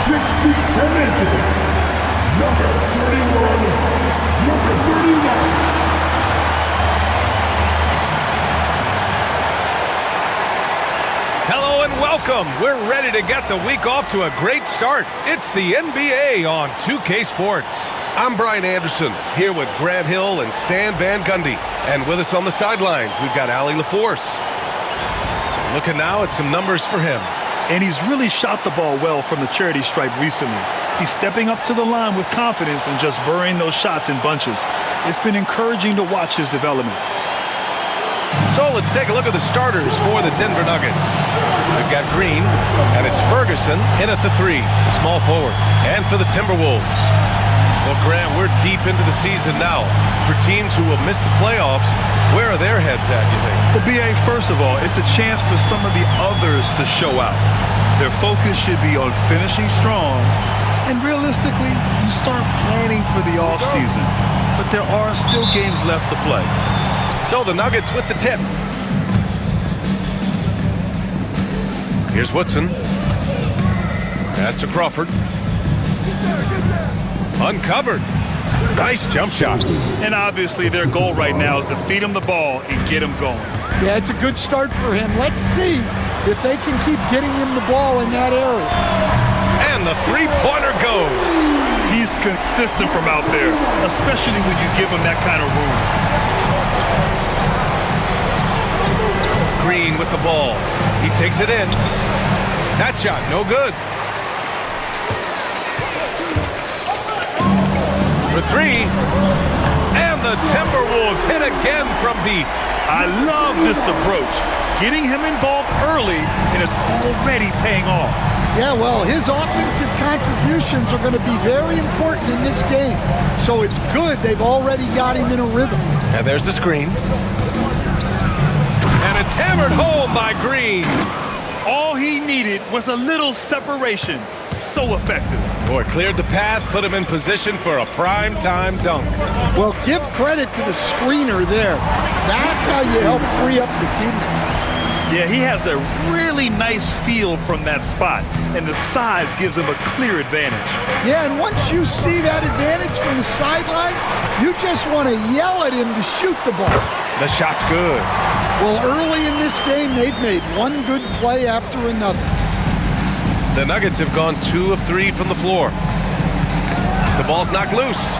feet 10 inches. Number 31. Number 31. Hello and welcome. We're ready to get the week off to a great start. It's the NBA on 2K Sports. I'm Brian Anderson, here with Grant Hill and Stan Van Gundy. And with us on the sidelines, we've got Allie LaForce. Looking now at some numbers for him. And he's really shot the ball well from the charity stripe recently. He's stepping up to the line with confidence and just burying those shots in bunches. It's been encouraging to watch his development. So let's take a look at the starters for the Denver Nuggets. We've got Green, and it's Ferguson in at the 3, the small forward. And for the Timberwolves, well, Grant, we're deep into the season now. For teams who will miss the playoffs, where are their heads at, you think? Well, B.A., first of all, it's a chance for some of the others to show out. Their focus should be on finishing strong, and realistically, you start planning for the offseason. But there are still games left to play. So the Nuggets with the tip. Here's Woodson. Pass to Crawford. Uncovered. Nice jump shot. And obviously their goal right now is to feed him the ball and get him going. Yeah, it's a good start for him. Let's see if they can keep getting him the ball in that area. And the three-pointer goes. He's consistent from out there, especially when you give him that kind of room. Green with the ball. He takes it in. That shot, no good. For 3. And the Timberwolves hit again from deep. I love this approach. Getting him involved early, and it's already paying off. Yeah, well, his offensive contributions are going to be very important in this game. So it's good they've already got him in a rhythm. And there's the screen. And it's hammered home by Green. All he needed was a little separation. So effective. Boy, cleared the path, put him in position for a prime-time dunk. Well, give credit to the screener there. That's how you help free up your teammates. Yeah, he has a really nice feel from that spot, and the size gives him a clear advantage. Yeah, and once you see that advantage from the sideline, you just want to yell at him to shoot the ball. The shot's good. Well, early in this game, they've made one good play after another. The Nuggets have gone 2 of 3 from the floor. The ball's knocked loose.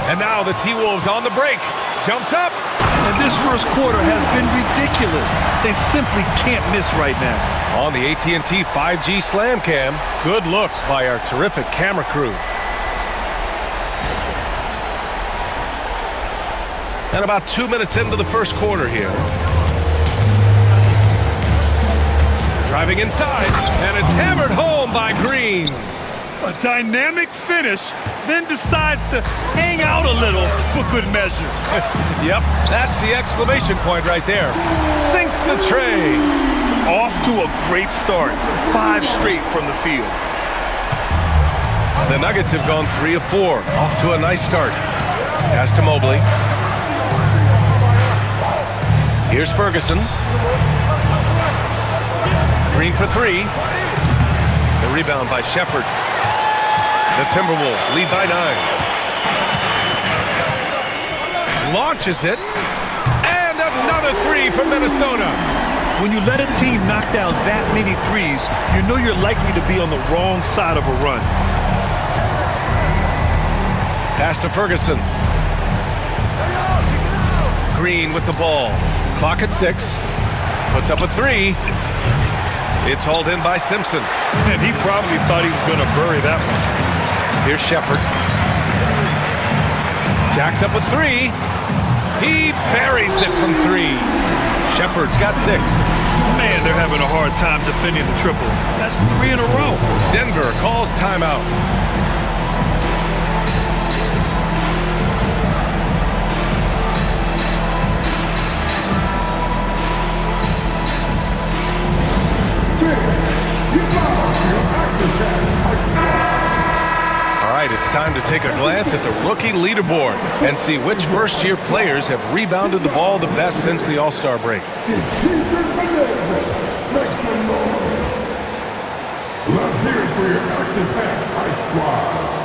And now the T-Wolves on the break. Jumps up. And this first quarter has been ridiculous. They simply can't miss right now. On the AT&T 5G Slam Cam, good looks by our terrific camera crew. And about 2 minutes into the first quarter here. Driving inside, and it's hammered home by Green. A dynamic finish, then decides to hang out a little for good measure. Yep, that's the exclamation point right there. Sinks the tray. Off to a great start. 5 straight from the field. The Nuggets have gone 3 of 4. Off to a nice start. Pass to Mobley. Here's Ferguson. Green for 3. The rebound by Shepherd. The Timberwolves lead by 9. Launches it. And another 3 from Minnesota. When you let a team knock down that many threes, you know you're likely to be on the wrong side of a run. Pass to Ferguson. Green with the ball. Clock at 6. Puts up a 3. It's hauled in by Simpson. And he probably thought he was going to bury that one. Here's Shepherd. Jacks up with 3. He buries it from 3. Shepherd's got 6. Man, they're having a hard time defending the triple. That's 3 in a row. Denver calls timeout. It's time to take a glance at the rookie leaderboard and see which first-year players have rebounded the ball the best since the All-Star break. Let's hear it for your action-packed hype squad.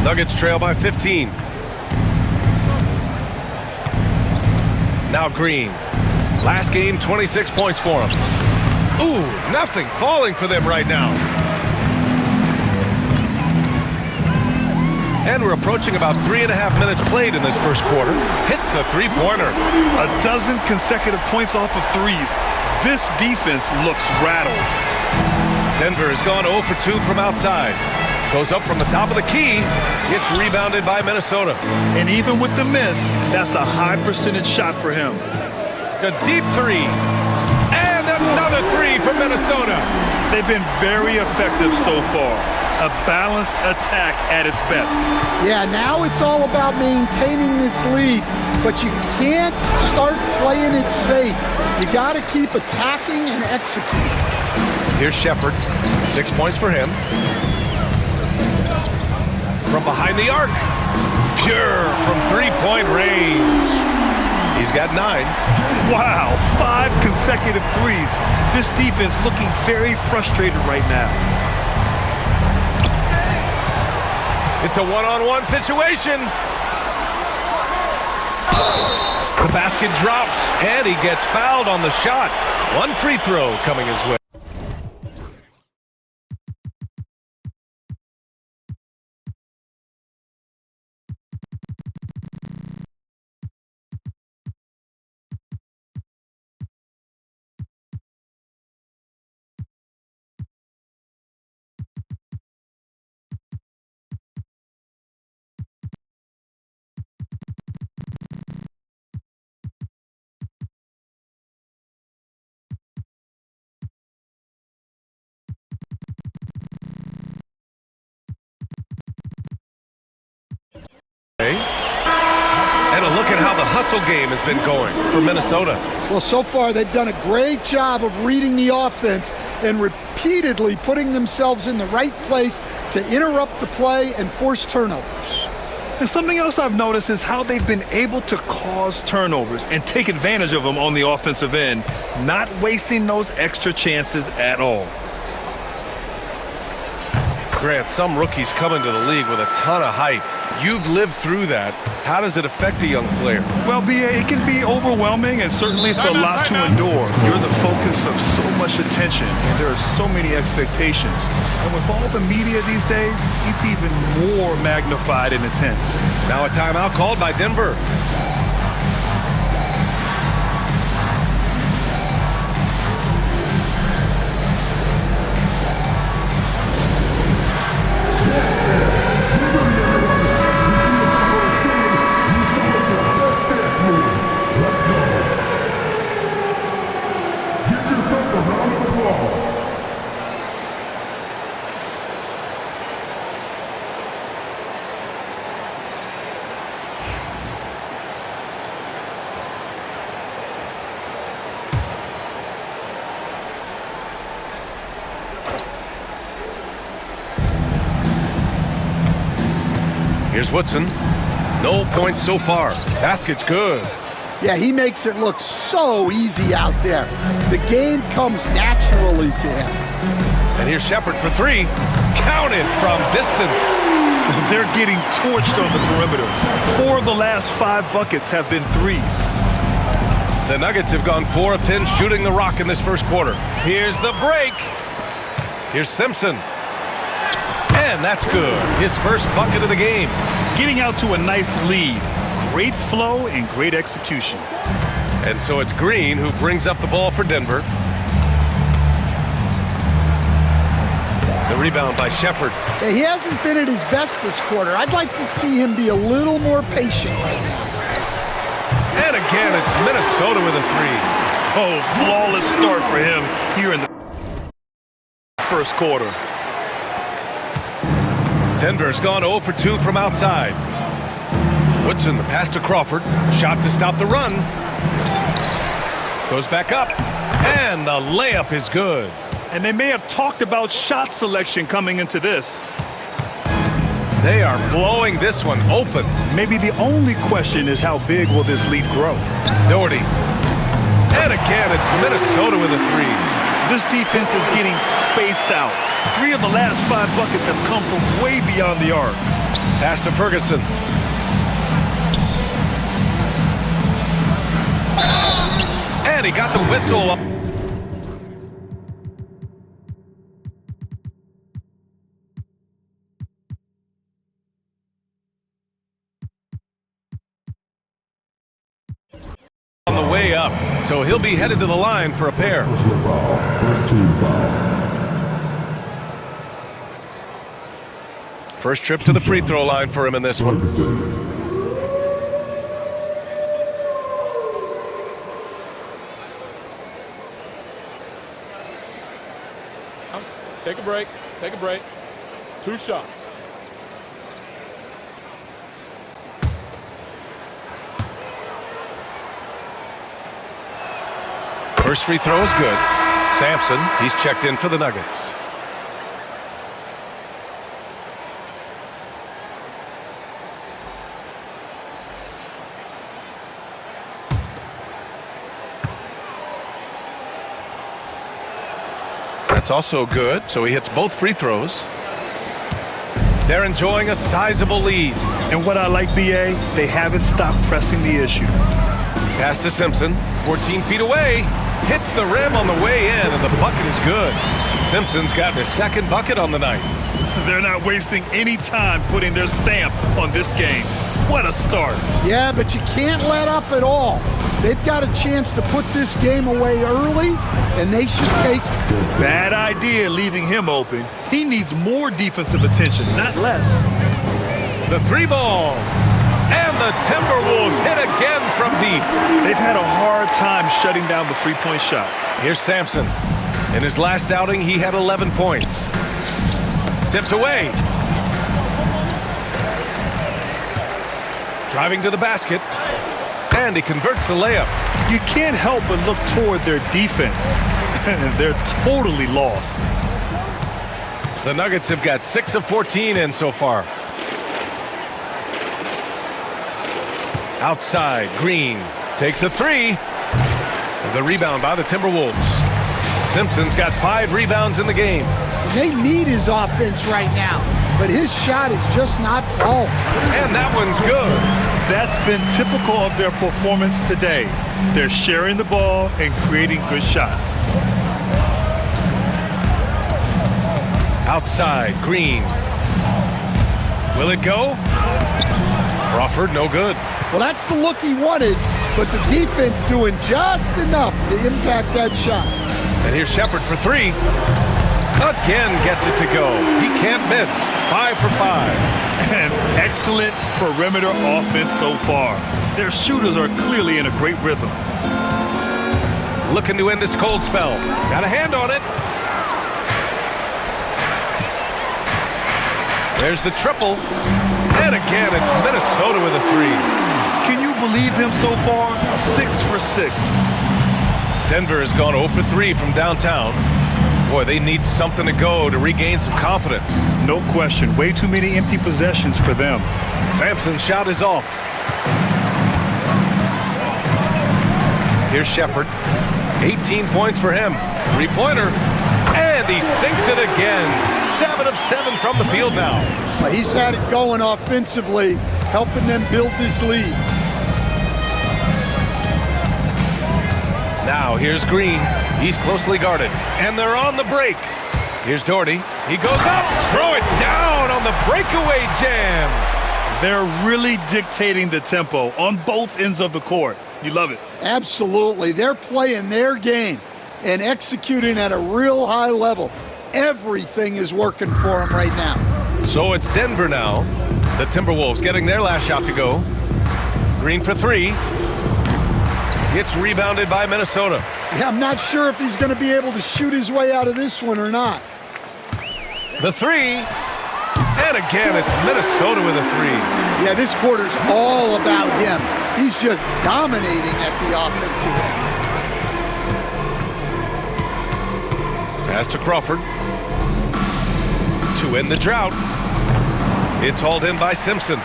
Nuggets trail by 15. Now Green. Last game, 26 points for him. Ooh, nothing falling for them right now. And we're approaching about 3.5 minutes played in this first quarter. Hits the three-pointer. A dozen consecutive points off of threes. This defense looks rattled. Denver has gone 0 for 2 from outside. Goes up from the top of the key. Gets rebounded by Minnesota. And even with the miss, that's a high percentage shot for him. A deep three. And another three from Minnesota. They've been very effective so far. A balanced attack at its best. Yeah, now it's all about maintaining this lead, but you can't start playing it safe. You got to keep attacking and executing. Here's Shepherd. 6 points for him. From behind the arc. Pure from three-point range. He's got 9. Wow, 5 consecutive threes. This defense looking very frustrated right now. It's a one-on-one situation. The basket drops, and he gets fouled on the shot. One free throw coming his way. And a look at how the hustle game has been going for Minnesota. Well, so far they've done a great job of reading the offense and repeatedly putting themselves in the right place to interrupt the play and force turnovers. And something else I've noticed is how they've been able to cause turnovers and take advantage of them on the offensive end, not wasting those extra chances at all. Grant, some rookies come into the league with a ton of hype. You've lived through that. How does it affect a young player? Well, B.A., it can be overwhelming, and certainly it's a lot to endure. You're the focus of so much attention, and there are so many expectations. And with all the media these days, it's even more magnified and intense. Now a timeout called by Denver. Here's Woodson. No points so far. Basket's good. Yeah, he makes it look so easy out there. The game comes naturally to him. And here's Shepherd for 3. Counted from distance. They're getting torched on the perimeter. 4 of the last 5 buckets have been threes. The Nuggets have gone 4 of 10 shooting the rock in this first quarter. Here's the break. Here's Simpson. And that's good. His first bucket of the game. Getting out to a nice lead. Great flow and great execution. And so it's Green who brings up the ball for Denver. The rebound by Shepherd. Yeah, he hasn't been at his best this quarter. I'd like to see him be a little more patient right now. And again, it's Minnesota with a 3. Oh, flawless start for him here in the first quarter. Denver's gone 0 for 2 from outside. Woodson, the pass to Crawford. Shot to stop the run. Goes back up. And the layup is good. And they may have talked about shot selection coming into this. They are blowing this one open. Maybe the only question is how big will this lead grow? Doherty. And again, it's Minnesota with a 3. This defense is getting spaced out. 3 of the last 5 buckets have come from way beyond the arc. Pass to Ferguson. And he got the whistle up. On the way up, so he'll be headed to the line for a pair. First team foul. First trip to the free throw line for him in this one. Ferguson. Take a break. Take a break. 2 shots. First free throw is good. Sampson, he's checked in for the Nuggets. That's also good, so he hits both free throws. They're enjoying a sizable lead. And what I like, B.A., they haven't stopped pressing the issue. Pass to Simpson, 14 feet away. Hits the rim on the way in, and the bucket is good. Simpson's got his second bucket on the night. They're not wasting any time putting their stamp on this game. What a start. Yeah, but you can't let up at all. They've got a chance to put this game away early, and they should take it. Bad idea leaving him open. He needs more defensive attention, not less. The 3-ball. And the Timberwolves hit again from deep. They've had a hard time shutting down the three-point shot. Here's Sampson. In his last outing, he had 11 points. Tipped away. Driving to the basket. And he converts the layup. You can't help but look toward their defense. They're totally lost. The Nuggets have got 6 of 14 in so far. Outside, Green takes a 3. The rebound by the Timberwolves. Simpson's got 5 rebounds in the game. They need his offense right now, but his shot is just not falling. And that one's good. That's been typical of their performance today. They're sharing the ball and creating good shots. Outside, Green. Will it go? Crawford, no good. Well, that's the look he wanted, but the defense doing just enough to impact that shot. And here's Shepherd for 3. Again gets it to go. He can't miss. 5 for 5. And excellent perimeter offense so far. Their shooters are clearly in a great rhythm. Looking to end this cold spell. Got a hand on it. There's the triple. And again, it's Minnesota with a 3. Can you believe him so far? 6 for 6. Denver has gone 0 for 3 from downtown. Boy, they need something to go to regain some confidence. No question. Way too many empty possessions for them. Sampson's shot is off. Here's Shepherd. 18 points for him. 3-pointer. And he sinks it again. 7 of 7 from the field now. Well, he's had it going offensively, helping them build this lead. Now here's Green. He's closely guarded. And they're on the break. Here's Doherty. He goes up. Throw it down on the breakaway jam. They're really dictating the tempo on both ends of the court. You love it. Absolutely. They're playing their game and executing at a real high level. Everything is working for them right now. So it's Denver now. The Timberwolves getting their last shot to go. Green for 3. It's rebounded by Minnesota. Yeah, I'm not sure if he's going to be able to shoot his way out of this one or not. The 3. And again, it's Minnesota with a 3. Yeah, this quarter's all about him. He's just dominating at the offensive end. Pass to Crawford. To end the drought. It's hauled in by Simpson.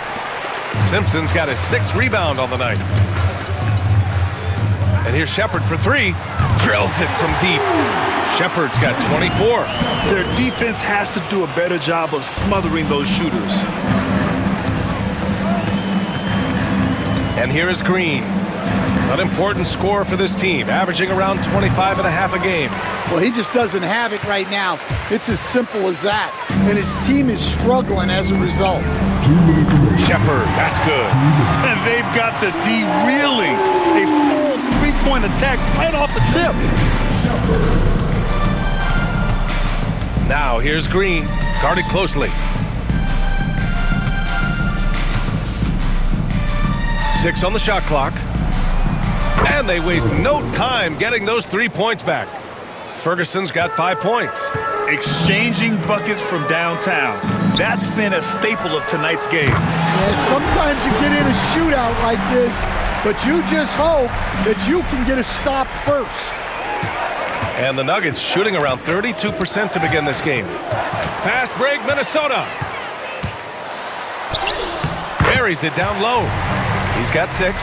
Simpson's got his 6th rebound on the night. And here's Shepherd for 3. Drills it from deep. Shepard's got 24. Their defense has to do a better job of smothering those shooters. And here is Green. An important score for this team, averaging around 25 and a half a game. Well, he just doesn't have it right now. It's as simple as that. And his team is struggling as a result. Shepard, that's good. And they've got the D reeling. A full three-point attack right off the tip. Now here's Green, guarded closely. 6 on the shot clock. And they waste no time getting those 3 points back. Ferguson's got 5 points. Exchanging buckets from downtown. That's been a staple of tonight's game. Yeah, sometimes you get in a shootout like this, but you just hope that you can get a stop first. And the Nuggets shooting around 32% to begin this game. Fast break, Minnesota. Buries it down low. He's got 6.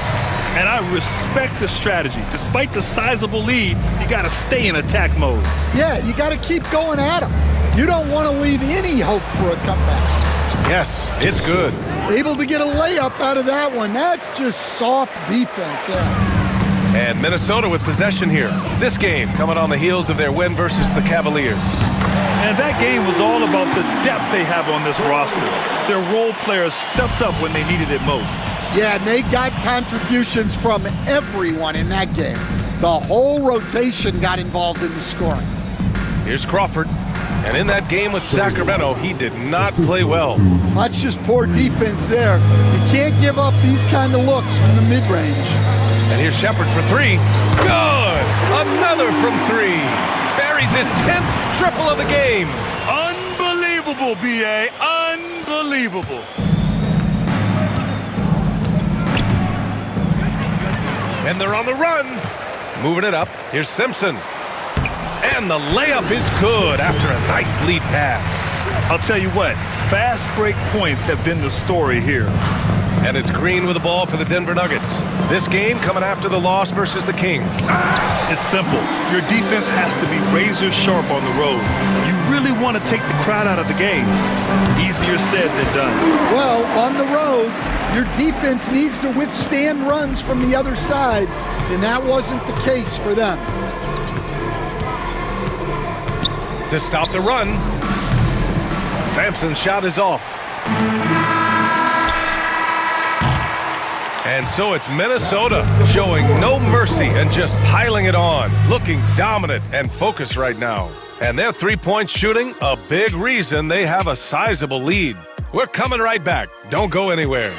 And I respect the strategy. Despite the sizable lead, you got to stay in attack mode. Yeah, you got to keep going at him. You don't want to leave any hope for a comeback. Yes, it's good. Able to get a layup out of that one. That's just soft defense there. And Minnesota with possession here. This game coming on the heels of their win versus the Cavaliers. And that game was all about the depth they have on this roster. Their role players stepped up when they needed it most. Yeah, and they got contributions from everyone in that game. The whole rotation got involved in the scoring. Here's Crawford. And in that game with Sacramento, he did not play well. That's just poor defense there. You can't give up these kind of looks from the mid-range. And here's Shepard for 3. Good! Another from 3. Buries his 10th triple of the game. Unbelievable, B.A. Unbelievable. And they're on the run. Moving it up. Here's Simpson. And the layup is good after a nice lead pass. I'll tell you what, fast break points have been the story here. And it's Green with the ball for the Denver Nuggets. This game coming after the loss versus the Kings. It's simple. Your defense has to be razor sharp on the road. You really want to take the crowd out of the game. Easier said than done. Well, on the road, your defense needs to withstand runs from the other side, and that wasn't the case for them. To stop the run, Sampson's shot is off. And so it's Minnesota showing no mercy and just piling it on, looking dominant and focused right now. And their three-point shooting, a big reason they have a sizable lead. We're coming right back. Don't go anywhere.